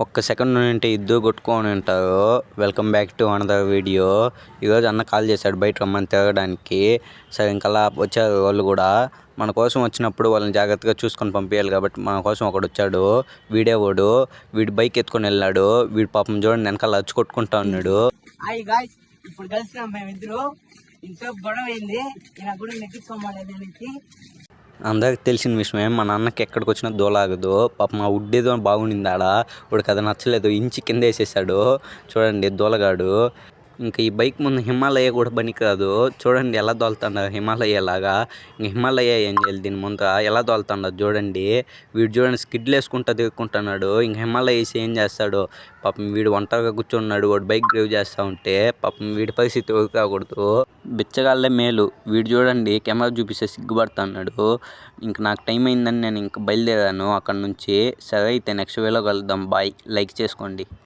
ఒక్క సెకండ్ ఉంటే ఇద్దరు కొట్టుకొని ఉంటారు. Welcome back to another video. ఈరోజు అన్న కాల్ చేశాడు బయట రమ్మని తిరగడానికి. సరే ఇంకలా వచ్చారు వాళ్ళు కూడా. మన కోసం వచ్చినప్పుడు వాళ్ళని జాగ్రత్తగా చూసుకొని పంపించాలి కాబట్టి మన కోసం ఒకడు వచ్చాడు. వీడేవాడు వీడి బైక్ ఎత్తుకొని వెళ్ళాడు. వీడు పాపం చూడండి వెనకాల అచ్చు కొట్టుకుంటా ఉన్నాడు. ఇప్పుడు కలిసినాం మేమిద్దరు. ఇంట్లో గొడవ అయింది. ఇలా కూడా నెగ్గించుకోమని అందరికి తెలిసిన విషయమే. మా నాన్నకి ఎక్కడికి వచ్చినా దోలాగదు. పాపం మా వుడ్ ఏదో బాగుండింది ఆడ. వాడికి అది నచ్చలేదు, ఇంచి కింద వేసేసాడు. చూడండి దోలగాడు. ఇంకా ఈ బైక్ ముందు హిమాలయ కూడా పనికిరాదు. చూడండి ఎలా దోలుతున్నారు హిమాలయ లాగా. ఇంక హిమాలయ ఏం చేయాలి దీని ముందర ఎలా దోలుతున్నారు చూడండి. వీడు చూడండి స్కిడ్లు వేసుకుంటా తిరుగుకుంటున్నాడు. ఇంక హిమాలయ వేసి ఏం చేస్తాడు పాపం. వీడు ఒంటరిగా కూర్చున్నాడు. వాడు బైక్ డ్రైవ్ చేస్తూ ఉంటే పాపం వీడి పరిస్థితి ఎవరు కాకూడదు. బిచ్చగాళ్ళే మేలు. వీడు చూడండి కెమెరా చూపిస్తే సిగ్గుపడుతున్నాడు. ఇంక నాకు టైం అయిందని నేను ఇంక బయలుదేరాను అక్కడ నుంచి. సరే అయితే నెక్స్ట్ వేలో కలుద్దాం. బాయ్. లైక్ చేసుకోండి.